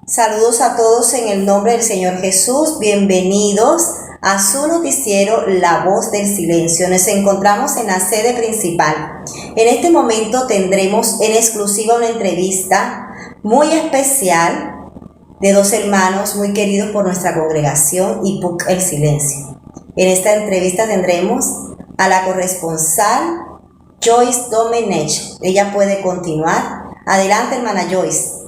Saludos a todos en el nombre del Señor Jesús. Bienvenidos a su noticiero La Voz del Silencio. Nos encontramos en la sede principal. En este momento tendremos en exclusiva una entrevista muy especial de dos hermanos muy queridos por nuestra congregación y por el silencio. En esta entrevista tendremos a la corresponsal Joyce Domenech. Ella puede continuar. Adelante, hermana Joyce.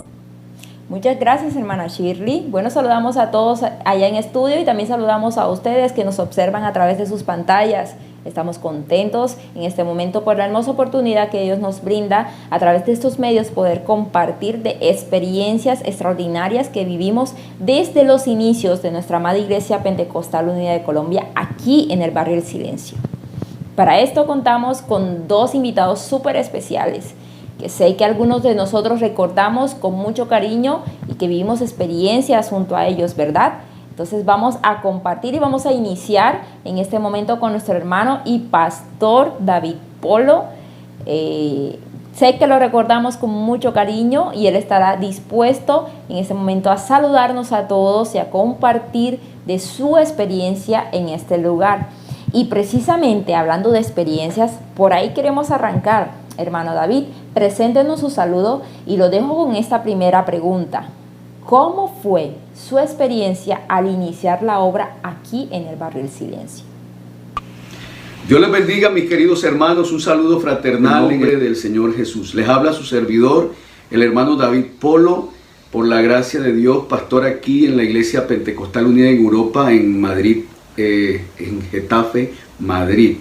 Muchas gracias, hermana Shirley. Bueno, saludamos a todos allá en estudio y también saludamos a ustedes que nos observan a través de sus pantallas. Estamos contentos en este momento por la hermosa oportunidad que Dios nos brinda a través de estos medios poder compartir de experiencias extraordinarias que vivimos desde los inicios de nuestra amada Iglesia Pentecostal Unida de Colombia aquí en el barrio El Silencio. Para esto contamos con dos invitados súper especiales que sé que algunos de nosotros recordamos con mucho cariño y que vivimos experiencias junto a ellos, ¿verdad? Entonces vamos a compartir y vamos a iniciar en este momento con nuestro hermano y pastor David Polo. Sé que lo recordamos con mucho cariño y él estará dispuesto en este momento a saludarnos a todos y a compartir de su experiencia en este lugar. Y precisamente hablando de experiencias, por ahí queremos arrancar. Hermano David, preséntenos su saludo y lo dejo con esta primera pregunta. ¿Cómo fue su experiencia al iniciar la obra aquí en el barrio El Silencio? Dios les bendiga, mis queridos hermanos, un saludo fraternal en nombre del Señor Jesús. Les habla su servidor, el hermano David Polo, por la gracia de Dios, pastor aquí en la Iglesia Pentecostal Unida en Europa, en Madrid, en Getafe, Madrid.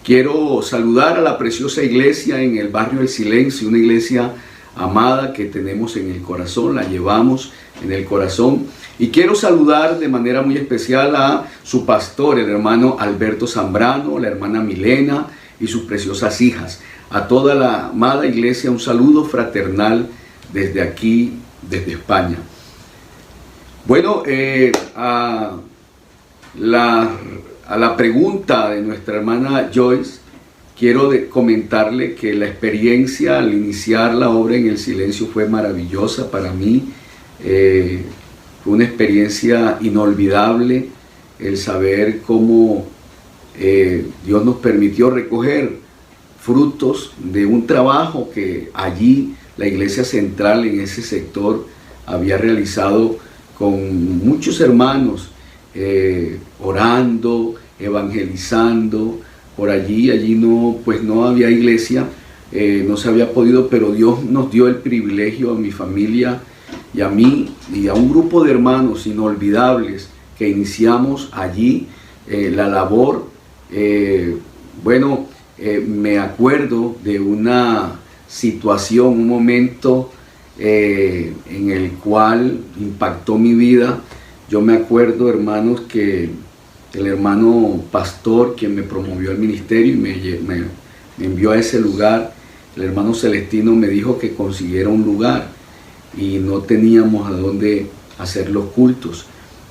Quiero saludar a la preciosa iglesia en el barrio El Silencio, una iglesia amada que tenemos en el corazón, la llevamos en el corazón. Y quiero saludar de manera muy especial a su pastor, el hermano Alberto Zambrano, la hermana Milena y sus preciosas hijas. A toda la amada iglesia, un saludo fraternal desde aquí, desde España. Bueno, a la pregunta de nuestra hermana Joyce, quiero comentarle que la experiencia al iniciar la obra en El Silencio fue maravillosa para mí. Fue una experiencia inolvidable el saber cómo Dios nos permitió recoger frutos de un trabajo que allí la Iglesia Central en ese sector había realizado con muchos hermanos, orando, evangelizando por allí no había iglesia, no se había podido, pero Dios nos dio el privilegio a mi familia y a mí y a un grupo de hermanos inolvidables que iniciamos allí la labor. Me acuerdo de una situación, un momento en el cual impactó mi vida. Yo me acuerdo, hermanos, que el hermano pastor, quien me promovió al ministerio y me envió a ese lugar, el hermano Celestino me dijo que consiguiera un lugar y no teníamos a dónde hacer los cultos.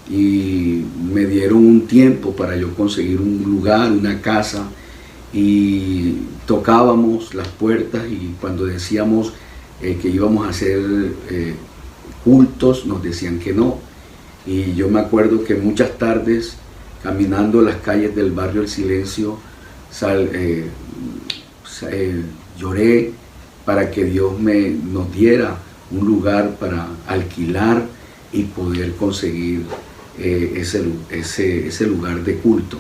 Y me dieron un tiempo para yo conseguir un lugar, una casa, y tocábamos las puertas y cuando decíamos que íbamos a hacer cultos, nos decían que no. Y yo me acuerdo que muchas tardes, caminando las calles del barrio El Silencio, lloré para que Dios nos diera un lugar para alquilar y poder conseguir ese lugar de culto.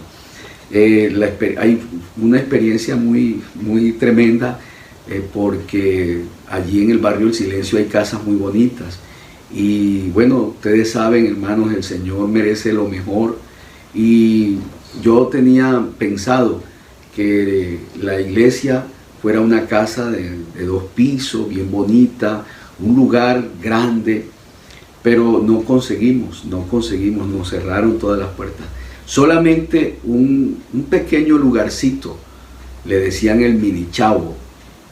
Hay una experiencia muy, muy tremenda porque allí en el barrio El Silencio hay casas muy bonitas. Y bueno, ustedes saben, hermanos, el Señor merece lo mejor. Y yo tenía pensado que la iglesia fuera una casa de 2 pisos, bien bonita, un lugar grande, pero no conseguimos, nos cerraron todas las puertas. Solamente un pequeño lugarcito, le decían el Mini Chavo,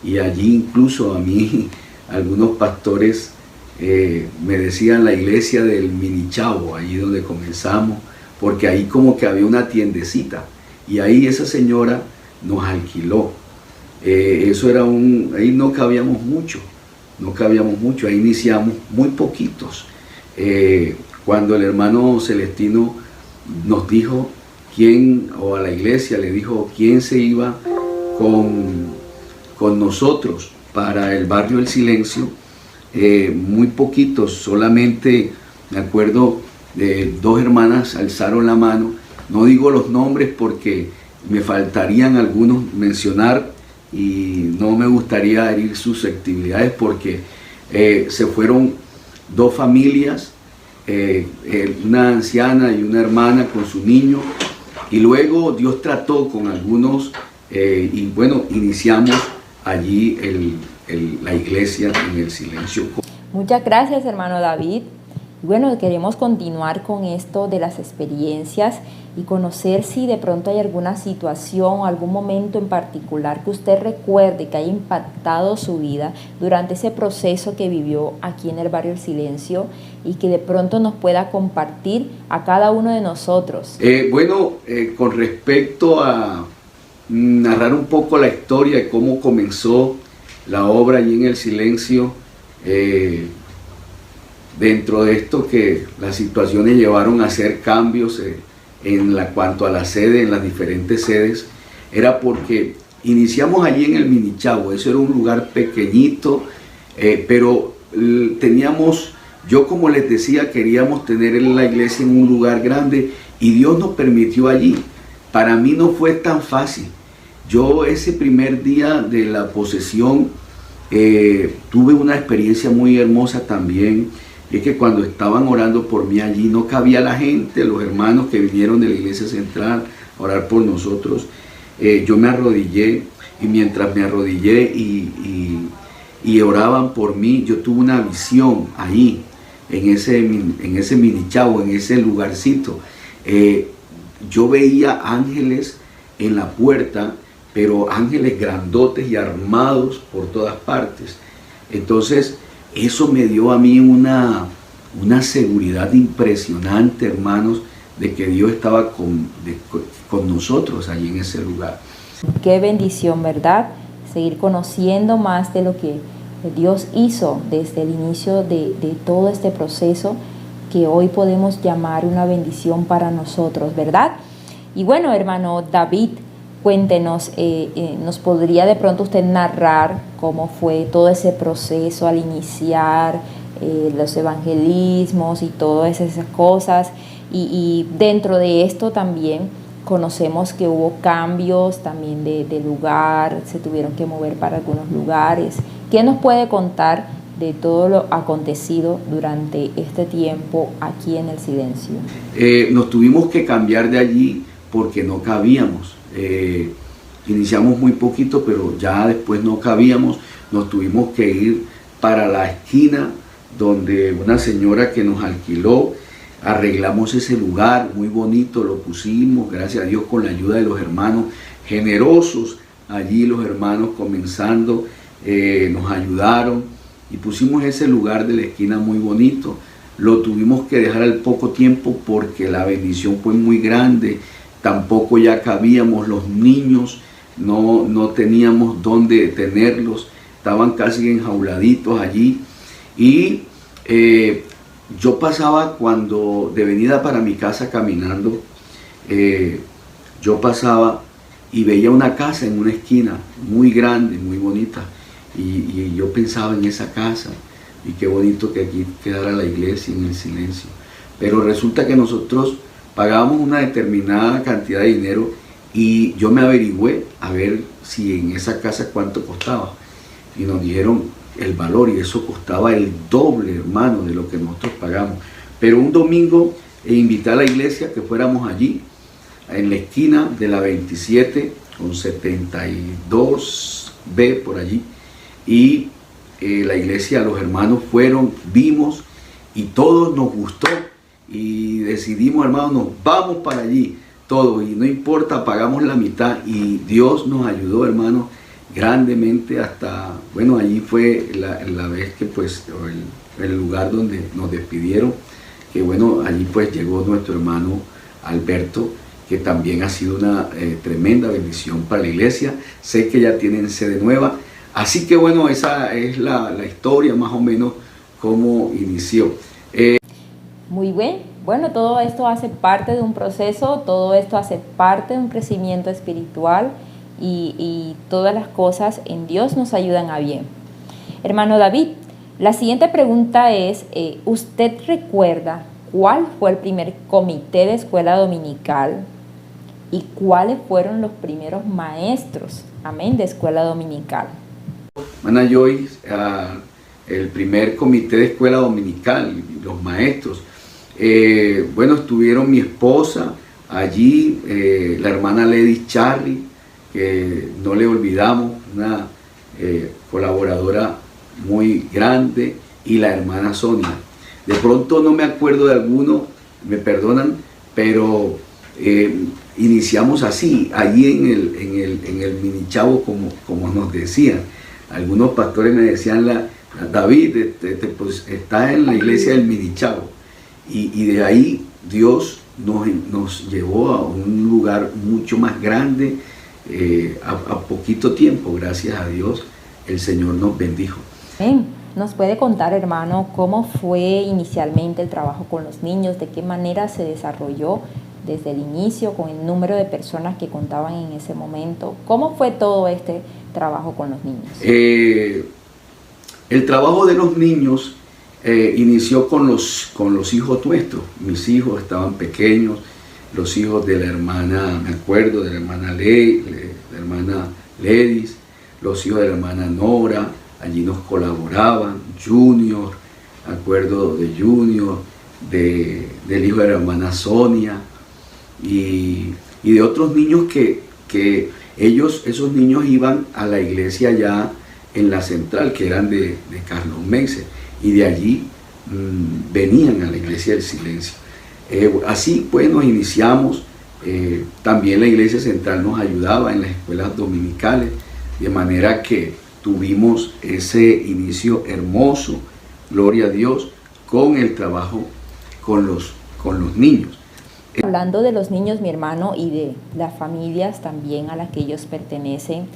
y allí incluso a mí algunos pastores me decían la iglesia del Mini Chavo, allí donde comenzamos, porque ahí como que había una tiendecita y ahí esa señora nos alquiló. Ahí no cabíamos mucho, ahí iniciamos muy poquitos. cuando el hermano Celestino nos dijo quién, o a la iglesia le dijo quién se iba con nosotros para el barrio El Silencio, muy poquitos, solamente me acuerdo de 2 hermanas alzaron la mano. No digo los nombres porque me faltarían algunos mencionar y no me gustaría herir susceptibilidades, porque se fueron 2 familias, una anciana y una hermana con su niño, y luego Dios trató con algunos y bueno, iniciamos allí la iglesia en El Silencio. Muchas gracias, hermano David. Bueno, queremos continuar con esto de las experiencias y conocer si de pronto hay alguna situación o algún momento en particular que usted recuerde que haya impactado su vida durante ese proceso que vivió aquí en el barrio El Silencio, y que de pronto nos pueda compartir a cada uno de nosotros. Con respecto a narrar un poco la historia de cómo comenzó la obra allí en El Silencio, dentro de esto que las situaciones llevaron a hacer cambios cuanto a la sede, en las diferentes sedes, era porque iniciamos allí en el Mini Chavo. Eso era un lugar pequeñito, pero teníamos, yo como les decía, queríamos tener la iglesia en un lugar grande y Dios nos permitió allí. Para mí no fue tan fácil. Yo ese primer día de la posesión tuve una experiencia muy hermosa también. Y es que cuando estaban orando por mí allí no cabía la gente, los hermanos que vinieron de la iglesia central a orar por nosotros. Yo me arrodillé, y mientras me arrodillé y oraban por mí, yo tuve una visión ahí, en ese Mini Chavo, en ese lugarcito. Yo veía ángeles en la puerta, pero ángeles grandotes y armados por todas partes. Entonces, eso me dio a mí una seguridad impresionante, hermanos, de que Dios estaba con nosotros allí en ese lugar. Qué bendición, ¿verdad? Seguir conociendo más de lo que Dios hizo desde el inicio de todo este proceso, que hoy podemos llamar una bendición para nosotros, ¿verdad? Y bueno, hermano David, cuéntenos, ¿nos podría de pronto usted narrar cómo fue todo ese proceso al iniciar los evangelismos y todas esas cosas? Y dentro de esto también conocemos que hubo cambios también de lugar, se tuvieron que mover para algunos lugares. ¿Qué nos puede contar de todo lo acontecido durante este tiempo aquí en El Silencio? Nos tuvimos que cambiar de allí porque no cabíamos. Iniciamos muy poquito, pero ya después no cabíamos. Nos tuvimos que ir para la esquina donde una señora que nos alquiló, arreglamos ese lugar muy bonito, lo pusimos, gracias a Dios, con la ayuda de los hermanos generosos. Allí los hermanos comenzando nos ayudaron y pusimos ese lugar de la esquina muy bonito. Lo tuvimos que dejar al poco tiempo porque la bendición fue muy grande. Tampoco ya cabíamos, los niños no teníamos dónde tenerlos, estaban casi enjauladitos allí. Y yo pasaba, cuando de venida para mi casa caminando, yo pasaba y veía una casa en una esquina muy grande, muy bonita, y yo pensaba en esa casa, y qué bonito que aquí quedara la iglesia en El Silencio. Pero resulta que nosotros pagábamos una determinada cantidad de dinero, y yo me averigüé a ver si en esa casa cuánto costaba, y nos dijeron el valor, y eso costaba el doble, hermano, de lo que nosotros pagamos. Pero un domingo invité a la iglesia que fuéramos allí, en la esquina de la 27 con 72B, por allí, y la iglesia, los hermanos fueron, vimos, y todos nos gustó, y decidimos, hermanos, nos vamos para allí, todos, y no importa, pagamos la mitad, y Dios nos ayudó, hermanos, grandemente. Hasta, bueno, allí fue la vez que pues el lugar donde nos despidieron, que bueno, allí pues llegó nuestro hermano Alberto, que también ha sido una tremenda bendición para la iglesia. Sé que ya tienen sede nueva, así que bueno, esa es la historia más o menos cómo inició. bueno, todo esto hace parte de un proceso, todo esto hace parte de un crecimiento espiritual y todas las cosas en Dios nos ayudan a bien. Hermano David, la siguiente pregunta es, ¿usted recuerda cuál fue el primer comité de escuela dominical y cuáles fueron los primeros maestros, amén, de escuela dominical? Hermana Joyce, el primer comité de escuela dominical, los maestros, bueno, estuvieron mi esposa allí, la hermana Lady Charlie, que no le olvidamos, una colaboradora muy grande, y la hermana Sonia. De pronto no me acuerdo de alguno, me perdonan, pero iniciamos así, allí en el mini chavo, como nos decían. Algunos pastores me decían, David, pues, está en la iglesia del mini chavo. Y de ahí Dios nos llevó a un lugar mucho más grande, a poquito tiempo, gracias a Dios, el Señor nos bendijo. ¿Nos puede contar, hermano, cómo fue inicialmente el trabajo con los niños? ¿De qué manera se desarrolló desde el inicio con el número de personas que contaban en ese momento? ¿Cómo fue todo este trabajo con los niños? El trabajo de los niños inició con los hijos nuestros. Mis hijos estaban pequeños, los hijos de la hermana, me acuerdo, de la hermana Ledis, los hijos de la hermana Nora, allí nos colaboraban, Junior, me acuerdo de Junior, del hijo de la hermana Sonia, y de otros niños que esos niños iban a la iglesia ya en la central, que eran de Carlos Meise, y de allí venían a la iglesia del silencio. Así pues nos iniciamos. También la iglesia central nos ayudaba en las escuelas dominicales, de manera que tuvimos ese inicio hermoso, gloria a Dios, con el trabajo con los niños. Hablando de los niños, mi hermano, y de las familias también a las que ellos pertenecen,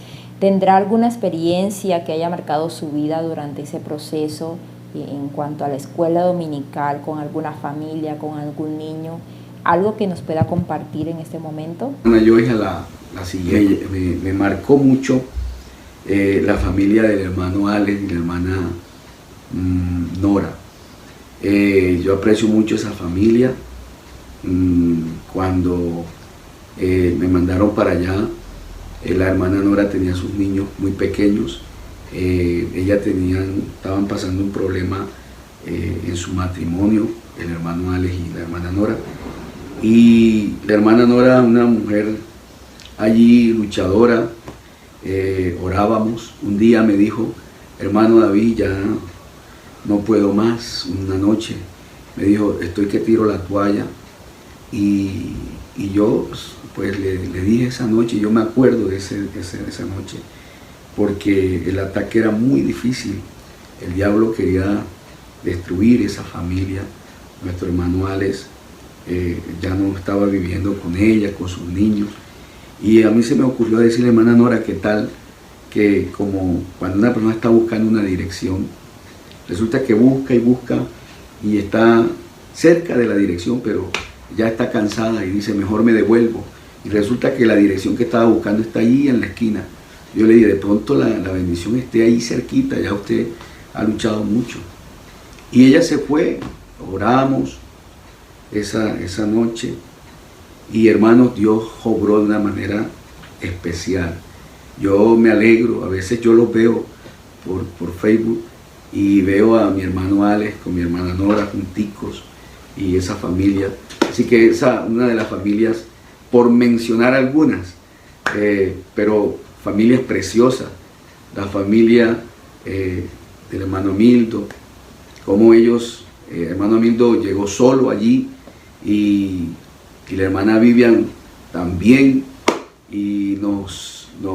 ¿tendrá alguna experiencia que haya marcado su vida durante ese proceso en cuanto a la escuela dominical, con alguna familia, con algún niño? ¿Algo que nos pueda compartir en este momento? Yo dije la siguiente, me marcó mucho la familia del hermano Alex y la hermana Nora. Yo aprecio mucho esa familia. Cuando me mandaron para allá, la hermana Nora tenía sus niños muy pequeños. Estaban pasando un problema en su matrimonio, el hermano Alex y la hermana Nora. Y la hermana Nora, una mujer allí luchadora, orábamos. Un día me dijo, hermano David, ya no puedo más. Una noche me dijo, estoy que tiro la toalla. Y yo pues le dije esa noche, yo me acuerdo de esa noche, porque el ataque era muy difícil. El diablo quería destruir esa familia. Nuestro hermano Alex ya no estaba viviendo con ella, con sus niños. Y a mí se me ocurrió decirle, hermana Nora, ¿qué tal? Que como cuando una persona está buscando una dirección, resulta que busca y busca y está cerca de la dirección, pero ya está cansada y dice, mejor me devuelvo. Y resulta que la dirección que estaba buscando está allí en la esquina. Yo le dije, de pronto la bendición esté ahí cerquita, ya usted ha luchado mucho. Y ella se fue, oramos esa noche, y hermanos, Dios obró de una manera especial. Yo me alegro, a veces yo los veo por Facebook y veo a mi hermano Alex con mi hermana Nora junticos y esa familia. Así que una de las familias, por mencionar algunas, pero familias preciosas, la familia del hermano Mildo, como ellos, hermano Mildo llegó solo allí, y la hermana Vivian también, y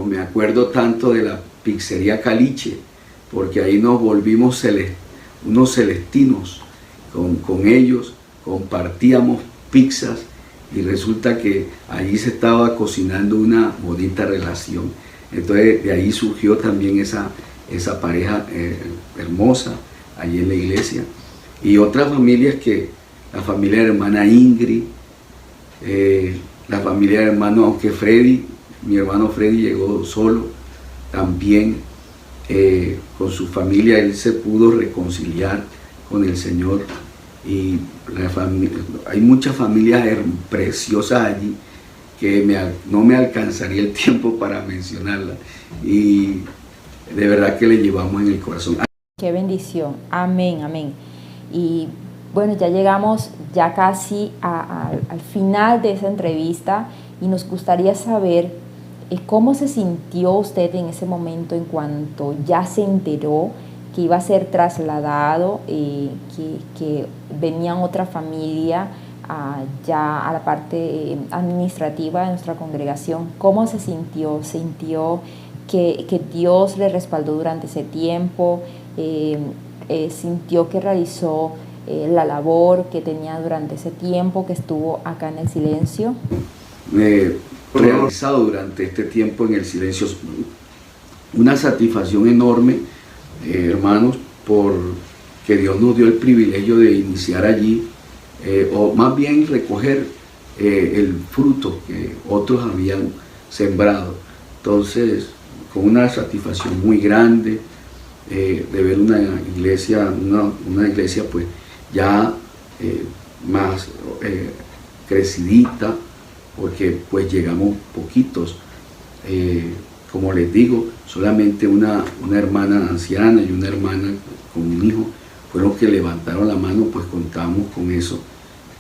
me acuerdo tanto de la pizzería Caliche, porque ahí nos volvimos unos celestinos con ellos, compartíamos pizzas, y resulta que allí se estaba cocinando una bonita relación. Entonces de ahí surgió también esa pareja hermosa allí en la iglesia. Y otras familias que la familia de hermana Ingrid, la familia de hermano, aunque mi hermano Freddy llegó solo, también con su familia él se pudo reconciliar con el Señor. Y hay muchas familias preciosas allí que no me alcanzaría el tiempo para mencionarlas, y de verdad que le llevamos en el corazón. Qué bendición, amén, amén. Y bueno, ya llegamos ya casi al final de esa entrevista, y nos gustaría saber cómo se sintió usted en ese momento en cuanto ya se enteró que iba a ser trasladado, que venía otra familia ya a la parte administrativa de nuestra congregación. ¿Cómo se sintió? ¿Sintió que Dios le respaldó durante ese tiempo? ¿Sintió que realizó la labor que tenía durante ese tiempo que estuvo acá en el silencio? Realizado durante este tiempo en el silencio una satisfacción enorme, hermanos, porque Dios nos dio el privilegio de iniciar allí, o más bien recoger el fruto que otros habían sembrado. Entonces, con una satisfacción muy grande de ver una iglesia pues ya más crecidita, porque pues llegamos poquitos. Como les digo, solamente una hermana anciana y una hermana con un hijo fueron los que levantaron la mano, pues contábamos con eso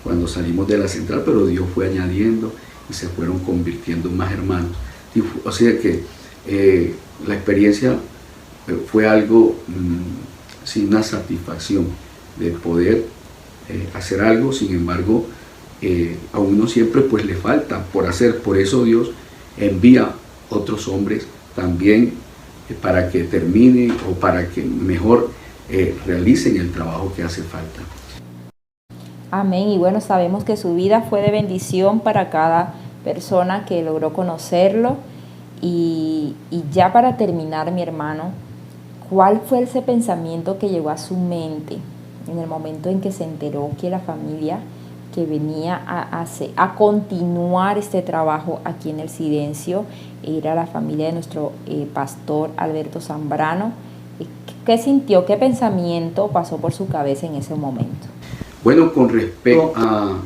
cuando salimos de la central, pero Dios fue añadiendo y se fueron convirtiendo en más hermanos. O sea que la experiencia fue algo, sí, una satisfacción de poder hacer algo. Sin embargo, a uno siempre pues le falta por hacer. Por eso Dios envía otros hombres también para que terminen o para que mejor realicen el trabajo que hace falta. Amén. Y bueno, sabemos que su vida fue de bendición para cada persona que logró conocerlo. Y ya para terminar, mi hermano, ¿cuál fue ese pensamiento que llegó a su mente en el momento en que se enteró que la familia que venía a continuar este trabajo aquí en el silencio era la familia de nuestro pastor Alberto Zambrano? ¿Qué sintió, qué pensamiento pasó por su cabeza en ese momento? Bueno, con respecto a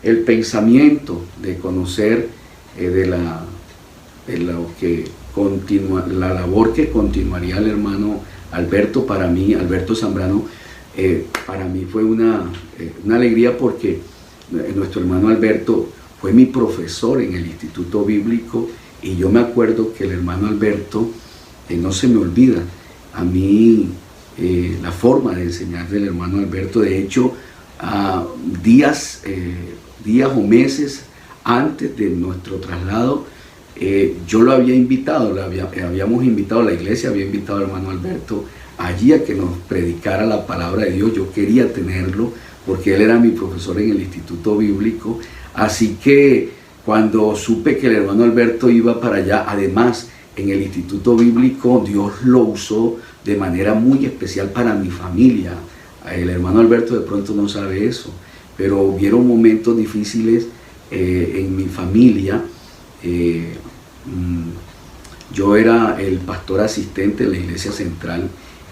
el pensamiento de conocer de lo que continúa, la labor que continuaría el hermano Alberto, para mí, Alberto Zambrano, para mí fue una alegría, porque nuestro hermano Alberto fue mi profesor en el Instituto Bíblico, y yo me acuerdo que el hermano Alberto, no se me olvida a mí la forma de enseñar del hermano Alberto. De hecho, días o meses antes de nuestro traslado, yo lo había invitado, habíamos invitado, la iglesia había invitado al hermano Alberto allí a que nos predicara la palabra de Dios. Yo quería tenerlo porque él era mi profesor en el Instituto Bíblico. Así que cuando supe que el hermano Alberto iba para allá, además en el Instituto Bíblico, Dios lo usó de manera muy especial para mi familia. El hermano Alberto de pronto no sabe eso, pero hubieron momentos difíciles en mi familia. Yo era el pastor asistente de la iglesia central,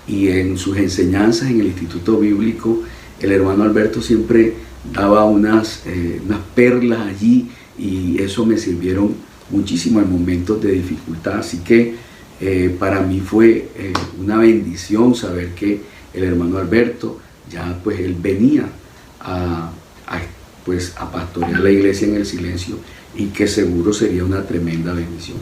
y en sus enseñanzas en el Instituto Bíblico, el hermano Alberto siempre daba unas perlas allí, y eso me sirvieron muchísimo en momentos de dificultad. Así que para mí fue una bendición saber que el hermano Alberto ya pues él venía a pastorear la iglesia en el silencio, y que seguro sería una tremenda bendición.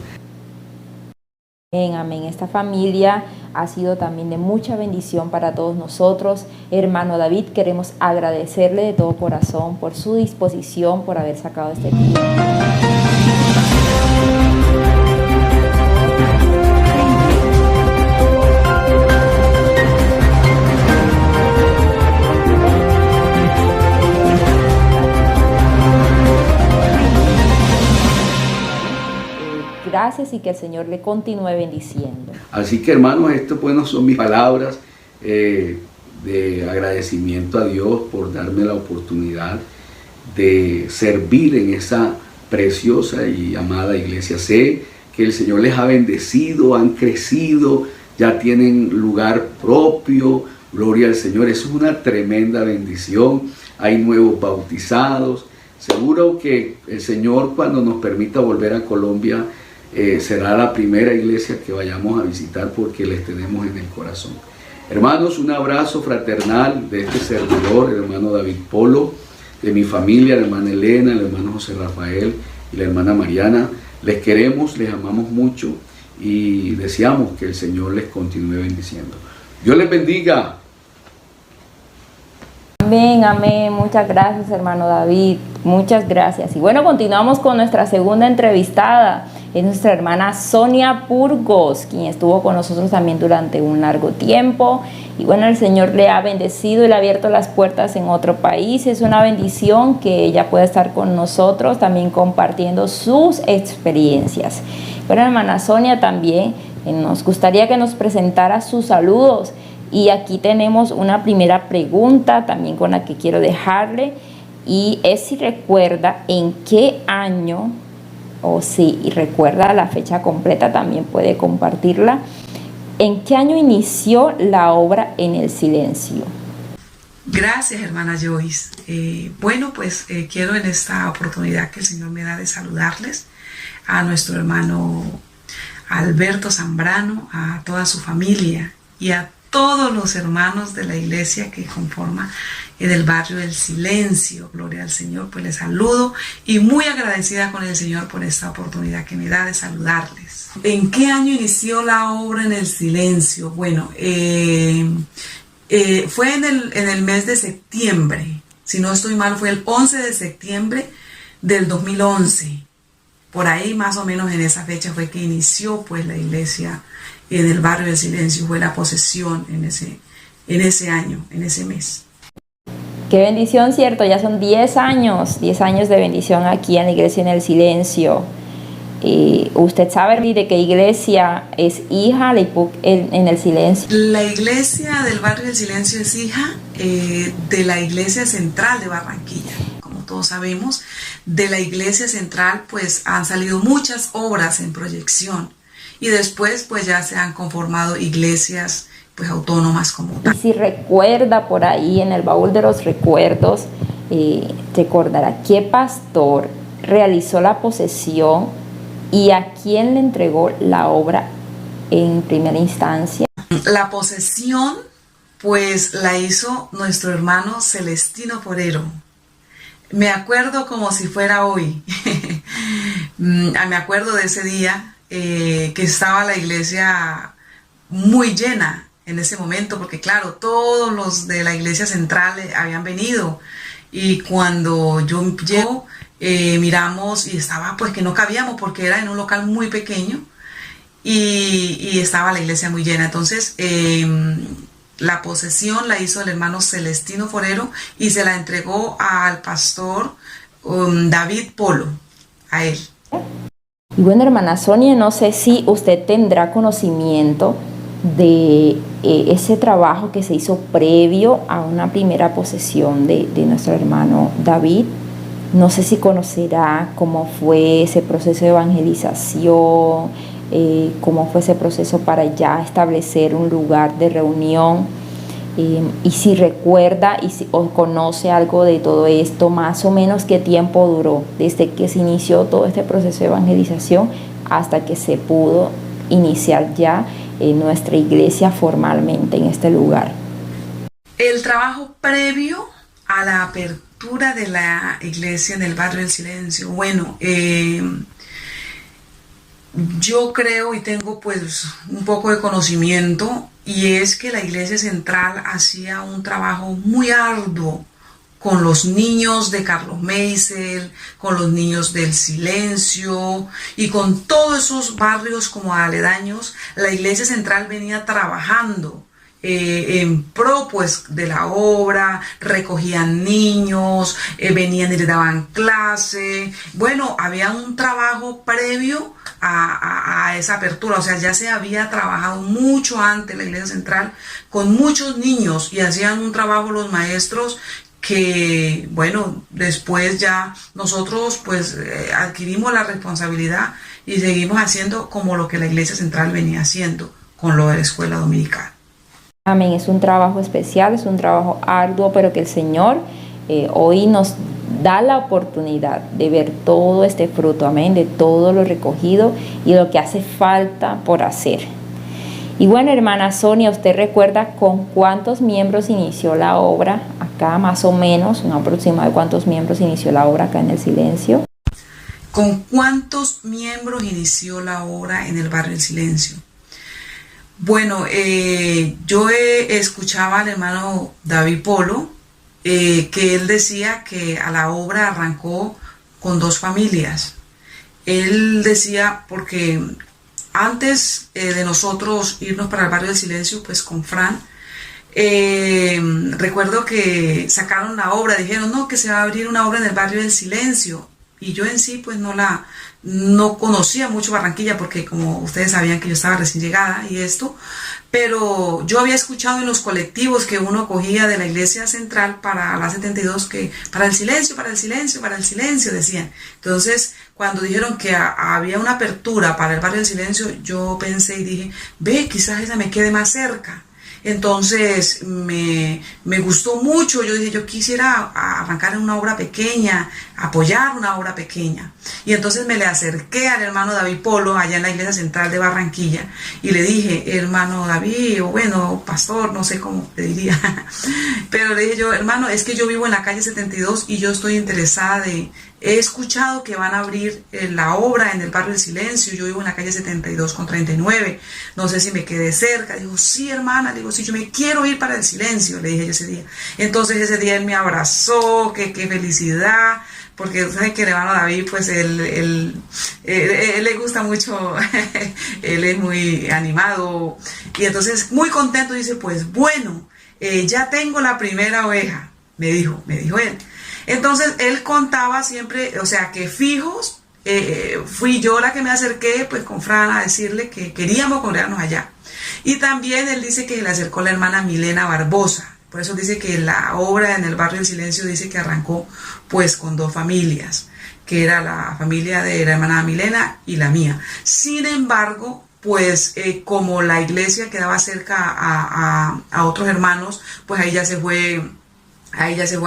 Amén. Esta familia ha sido también de mucha bendición para todos nosotros. Hermano David, queremos agradecerle de todo corazón por su disposición, por haber sacado este tiempo. Gracias, y que el Señor le continúe bendiciendo. Así que, hermanos, esto bueno son mis palabras. de agradecimiento a Dios por darme la oportunidad de servir en esa preciosa y amada iglesia. Sé que el Señor les ha bendecido, han crecido, ya tienen lugar propio, gloria al Señor. Eso es una tremenda bendición. Hay nuevos bautizados. Seguro que el Señor, cuando nos permita volver a Colombia, será la primera iglesia que vayamos a visitar, porque les tenemos en el corazón. Hermanos, un abrazo fraternal de este servidor, el hermano David Polo, de mi familia, la hermana Elena, el hermano José Rafael y la hermana Mariana. Les queremos, les amamos mucho y deseamos que el Señor les continúe bendiciendo. Dios les bendiga. Amén, amén. Muchas gracias, hermano David. Muchas gracias. Y bueno, continuamos con nuestra segunda entrevistada. Es nuestra hermana Sonia Burgos, quien estuvo con nosotros también durante un largo tiempo. Y bueno, el Señor le ha bendecido y le ha abierto las puertas en otro país. Es una bendición que ella pueda estar con nosotros también compartiendo sus experiencias. Bueno, hermana Sonia, también nos gustaría que nos presentara sus saludos. Y aquí tenemos una primera pregunta también con la que quiero dejarle, y es si recuerda en qué año, o si recuerda la fecha completa, también puede compartirla, en qué año inició la obra En el Silencio. Gracias, hermana Joyce. Bueno, pues quiero en esta oportunidad que el Señor me da de saludarles a nuestro hermano Alberto Zambrano, a toda su familia y a todos los hermanos de la iglesia que conforma el barrio del Silencio. Gloria al Señor, pues les saludo y muy agradecida con el Señor por esta oportunidad que me da de saludarles. ¿En qué año inició la obra En el Silencio? Bueno, fue en el mes de septiembre, si no estoy mal, fue el 11 de septiembre del 2011. Por ahí más o menos en esa fecha fue que inició pues la iglesia en el barrio del Silencio, fue la posesión en ese año, en ese mes. Qué bendición, ¿cierto? Ya son 10 años de bendición aquí en la iglesia En el Silencio. ¿Usted sabe de qué iglesia es hija En el Silencio? La iglesia del barrio del Silencio es hija de la iglesia central de Barranquilla. Como todos sabemos, de la iglesia central pues han salido muchas obras en proyección. Y después pues ya se han conformado iglesias pues autónomas como tal. Y si recuerda por ahí en el baúl de los recuerdos, recordará qué pastor realizó la posesión y a quién le entregó la obra en primera instancia. La posesión pues la hizo nuestro hermano Celestino Forero. Me acuerdo como si fuera hoy. Me acuerdo de ese día que estaba la iglesia muy llena en ese momento, porque claro, todos los de la iglesia central habían venido, y cuando yo llego miramos y estaba pues que no cabíamos porque era en un local muy pequeño y estaba la iglesia muy llena. Entonces la posesión la hizo el hermano Celestino Forero y se la entregó al pastor David Polo, a él. Y bueno, hermana Sonia, no sé si usted tendrá conocimiento de ese trabajo que se hizo previo a una primera posesión de nuestro hermano David. No sé si conocerá cómo fue ese proceso de evangelización, cómo fue ese proceso para ya establecer un lugar de reunión, y si recuerda o conoce algo de todo esto, más o menos qué tiempo duró desde que se inició todo este proceso de evangelización hasta que se pudo iniciar ya nuestra iglesia formalmente en este lugar. El trabajo previo a la apertura de la iglesia en el barrio del Silencio, bueno, yo creo y tengo pues un poco de conocimiento, y es que la iglesia central hacía un trabajo muy arduo con los niños de Carlos Meisel, con los niños del Silencio y con todos esos barrios como aledaños. La iglesia central venía trabajando en pro pues de la obra, recogían niños, venían y les daban clase. Bueno, había un trabajo previo a esa apertura. O sea, ya se había trabajado mucho antes la iglesia central con muchos niños y hacían un trabajo los maestros que, bueno, después ya nosotros pues adquirimos la responsabilidad y seguimos haciendo como lo que la iglesia central venía haciendo con lo de la escuela dominical. Amén, es un trabajo especial, es un trabajo arduo, pero que el Señor hoy nos da la oportunidad de ver todo este fruto, amén, de todo lo recogido y lo que hace falta por hacer. Y bueno, hermana Sonia, ¿usted recuerda con cuántos miembros inició la obra acá, más o menos, un aproximado de cuántos miembros inició la obra acá en el Silencio? ¿Con cuántos miembros inició la obra en el barrio El Silencio? Bueno, yo escuchaba al hermano David Polo, que él decía que a la obra arrancó con 2 familias. Él decía, porque antes de nosotros irnos para el barrio del Silencio, pues con Fran, recuerdo que sacaron la obra, dijeron, no, que se va a abrir una obra en el barrio del Silencio. Y yo en sí, pues no conocía mucho Barranquilla, porque como ustedes sabían que yo estaba recién llegada y esto, pero yo había escuchado en los colectivos que uno cogía de la iglesia central para la 72 que para el silencio, para el silencio, para el silencio, decían. Entonces, cuando dijeron que había una apertura para el barrio del Silencio, yo pensé y dije, ve, quizás esa me quede más cerca. Entonces me gustó mucho. Yo dije, yo quisiera arrancar en una obra pequeña, apoyar una obra pequeña. Y entonces me le acerqué al hermano David Polo allá en la iglesia central de Barranquilla y le dije, hermano David, o bueno, pastor, no sé cómo te diría, pero le dije yo, hermano, es que yo vivo en la calle 72 y yo estoy interesada he escuchado que van a abrir la obra en el barrio del Silencio. Yo vivo en la calle 72 con 39. No sé si me quedé cerca. Dijo, sí, hermana. Le digo, sí, yo me quiero ir para el Silencio, le dije yo ese día. Entonces ese día él me abrazó, qué felicidad. Porque saben que el hermano David, pues él le gusta mucho, él es muy animado. Y entonces muy contento dice, pues bueno, ya tengo la primera oveja, me dijo él. Entonces él contaba siempre, o sea, que fijos, fui yo la que me acerqué pues con Fran a decirle que queríamos congregarnos allá. Y también él dice que le acercó la hermana Milena Barbosa. Por eso dice que la obra en el barrio del Silencio dice que arrancó pues con 2 familias, que era la familia de la hermana Milena y la mía. Sin embargo, pues como la iglesia quedaba cerca a otros hermanos, pues ahí ya se fue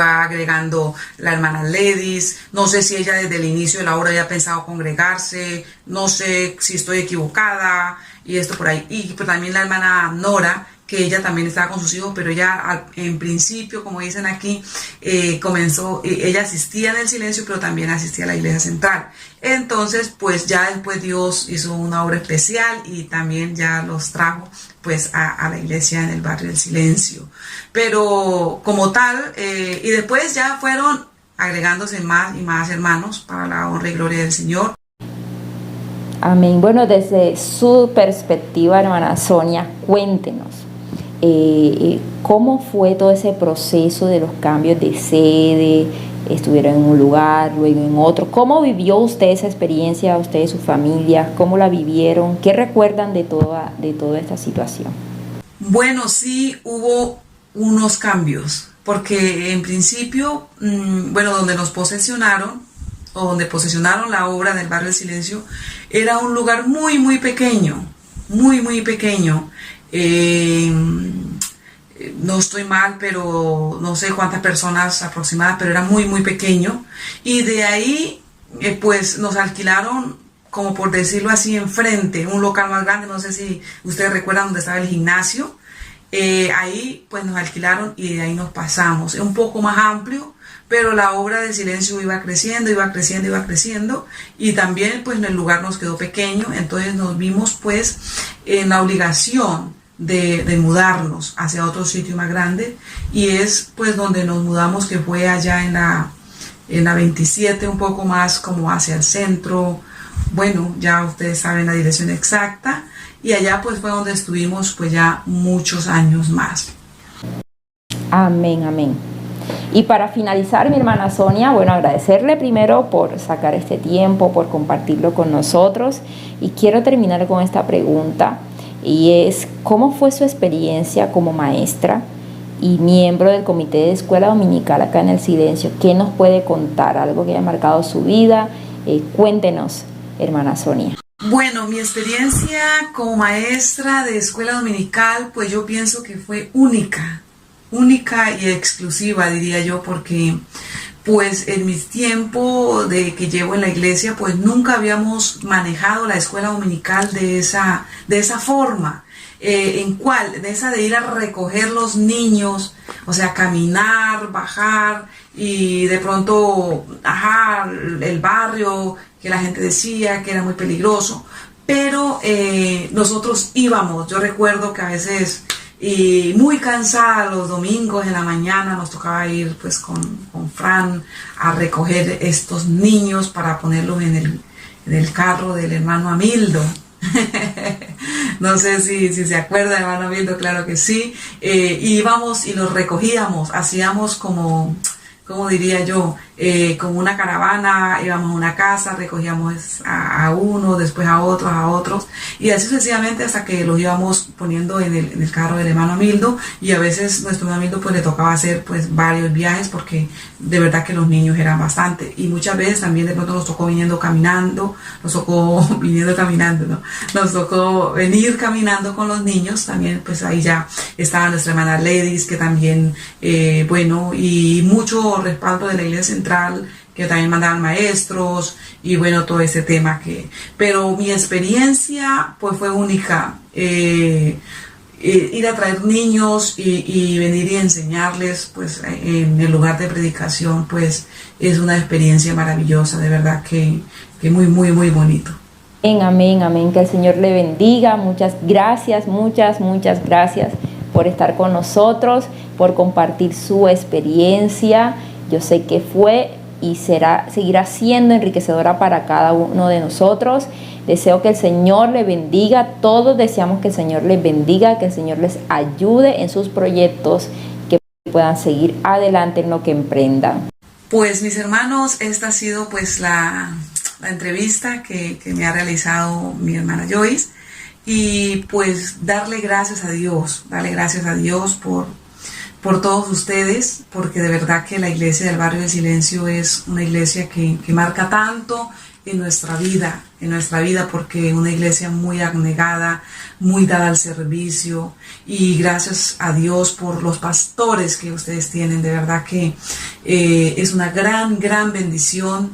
agregando la hermana Ledis. No sé si ella desde el inicio de la obra había pensado congregarse, no sé si estoy equivocada y esto por ahí. Y pues también la hermana Nora, que ella también estaba con sus hijos, pero ella en principio, como dicen aquí, ella asistía en el Silencio, pero también asistía a la iglesia central. Entonces, pues ya después Dios hizo una obra especial y también ya los trajo pues a la iglesia en el barrio del Silencio. Pero como tal, y después ya fueron agregándose más y más hermanos para la honra y gloria del Señor. Amén. Bueno, desde su perspectiva, hermana Sonia, cuéntenos. ¿Cómo fue todo ese proceso de los cambios de sede? Estuvieron en un lugar, luego en otro. ¿Cómo vivió usted esa experiencia, usted y su familia? ¿Cómo la vivieron? ¿Qué recuerdan de toda esta situación? Bueno, sí hubo unos cambios, porque en principio, donde nos posesionaron, o donde posesionaron la obra del barrio del Silencio, era un lugar muy, muy pequeño, muy, muy pequeño. No estoy mal, pero no sé cuántas personas aproximadas, pero era muy, muy pequeño. Y de ahí, pues nos alquilaron, como por decirlo así, enfrente, un local más grande. No sé si ustedes recuerdan donde estaba el gimnasio. Ahí, pues nos alquilaron y de ahí nos pasamos. Es un poco más amplio, pero la obra del Silencio iba creciendo, y también, pues, el lugar nos quedó pequeño. Entonces nos vimos, pues, en la obligación de mudarnos hacia otro sitio más grande, y es pues donde nos mudamos, que fue allá en la 27, un poco más como hacia el centro. Bueno, ya ustedes saben la dirección exacta, y allá pues fue donde estuvimos pues ya muchos años más. Amén, amén. Y para finalizar, mi hermana Sonia, bueno, agradecerle primero por sacar este tiempo, por compartirlo con nosotros. Y quiero terminar con esta pregunta, y es, ¿cómo fue su experiencia como maestra y miembro del comité de escuela dominical acá en El Silencio? ¿Qué nos puede contar? Algo que haya marcado su vida. Cuéntenos, hermana Sonia. Bueno, mi experiencia como maestra de escuela dominical, pues yo pienso que fue única y exclusiva, diría yo, porque pues en mi tiempo de que llevo en la iglesia, pues nunca habíamos manejado la escuela dominical de esa forma. ¿En cuál? De esa de ir a recoger los niños, o sea, caminar, bajar y de pronto, el barrio que la gente decía que era muy peligroso, pero nosotros íbamos. Yo recuerdo que a veces, muy cansada, los domingos en la mañana nos tocaba ir pues con Fran a recoger estos niños para ponerlos en el carro del hermano Amildo. No sé si se acuerda, hermano Amildo, claro que sí. Íbamos y los recogíamos, hacíamos como diría yo, como una caravana, íbamos a una casa, recogíamos a uno, después a otros, y así sucesivamente hasta que los íbamos poniendo en el carro del hermano Amildo. Y a veces nuestro hermano Amildo pues le tocaba hacer pues varios viajes, porque de verdad que los niños eran bastante, y muchas veces también de pronto nos tocó caminando, nos tocó venir caminando con los niños. También pues ahí ya estaba nuestra hermana Ladies, que también, y mucho respaldo de la iglesia central, que también mandaban maestros, y bueno, todo ese tema pero mi experiencia pues fue única. Ir a traer niños y venir y enseñarles pues en el lugar de predicación, pues es una experiencia maravillosa, de verdad que muy, muy, muy bonito. Amén, amén, que el Señor le bendiga. Muchas gracias por estar con nosotros, por compartir su experiencia. Yo sé que fue y seguirá siendo enriquecedora para cada uno de nosotros. Deseo que el Señor le bendiga. Todos deseamos que el Señor les bendiga, que el Señor les ayude en sus proyectos, que puedan seguir adelante en lo que emprendan. Pues mis hermanos, esta ha sido pues la entrevista que me ha realizado mi hermana Joyce, y pues darle gracias a Dios por todos ustedes, porque de verdad que la iglesia del Barrio del Silencio es una iglesia que marca tanto en nuestra vida, porque es una iglesia muy abnegada, muy dada al servicio, y gracias a Dios por los pastores que ustedes tienen. De verdad que es una gran bendición,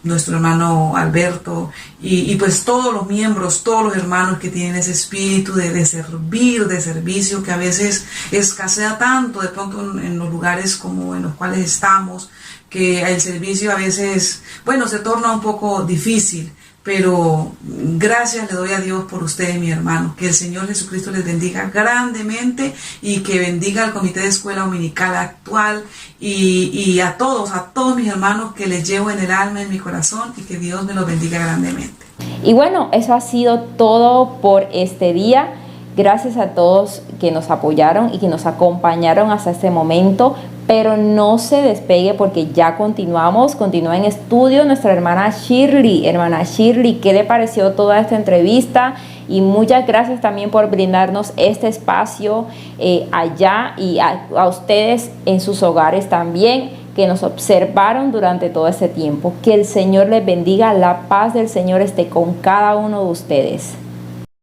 nuestro hermano Alberto, y pues todos los miembros, todos los hermanos que tienen ese espíritu de servir, de servicio, que a veces escasea tanto de pronto en los lugares como en los cuales estamos, que el servicio a veces, se torna un poco difícil, pero gracias le doy a Dios por ustedes, mi hermano. Que el Señor Jesucristo les bendiga grandemente, y que bendiga al comité de escuela dominical actual, y a todos mis hermanos que les llevo en el alma, en mi corazón, y que Dios me los bendiga grandemente. Y bueno, eso ha sido todo por este día. Gracias a todos que nos apoyaron y que nos acompañaron hasta este momento, pero no se despegue porque ya continúa en estudio nuestra hermana Shirley. Hermana Shirley, ¿qué le pareció toda esta entrevista? Y muchas gracias también por brindarnos este espacio allá, y a ustedes en sus hogares también, que nos observaron durante todo este tiempo. Que el Señor les bendiga, la paz del Señor esté con cada uno de ustedes.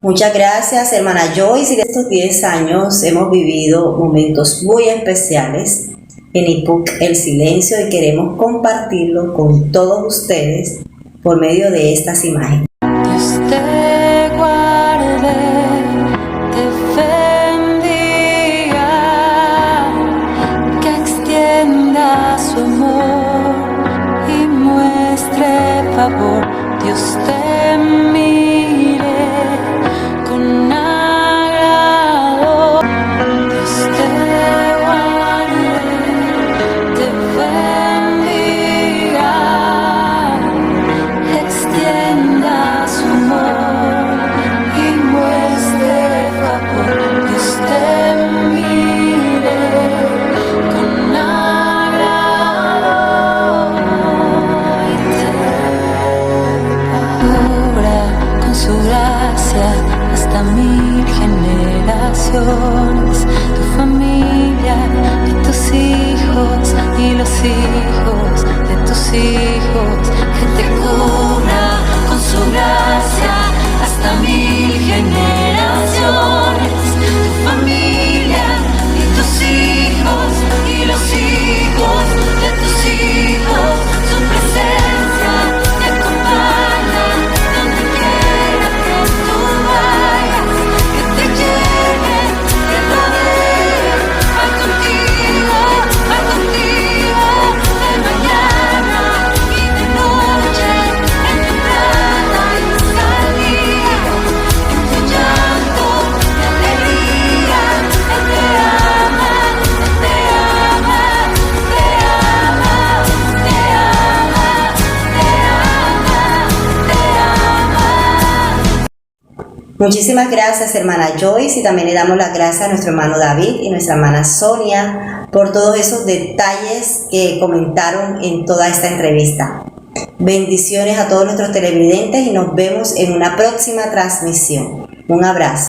Muchas gracias, hermana Joyce. Y de estos 10 años hemos vivido momentos muy especiales en IPUC El Silencio, y queremos compartirlo con todos ustedes por medio de estas imágenes. Dios te guarde, te bendiga, que extienda su amor y muestre favor. Dios te mire con agrado. Dios te guarde, te bendiga, extienda su amor y muestre favor. Dios te mire con generaciones, tu familia y tus hijos y los hijos de tus hijos, que te cubra con su gracia hasta 1000 generaciones, tu familia y tus hijos y los hijos de tus hijos, su presencia te acompaña donde quiera que tú vayas, que te llene, te rodee, va contigo, de mañana y de noche, en tu entrada y tu salida, en tu llanto, de alegría, Él te ama, Él te ama, te ama, te ama, te ama, te ama. Muchísimas gracias, hermana Joyce, y también le damos las gracias a nuestro hermano David y nuestra hermana Sonia por todos esos detalles que comentaron en toda esta entrevista. Bendiciones a todos nuestros televidentes y nos vemos en una próxima transmisión. Un abrazo.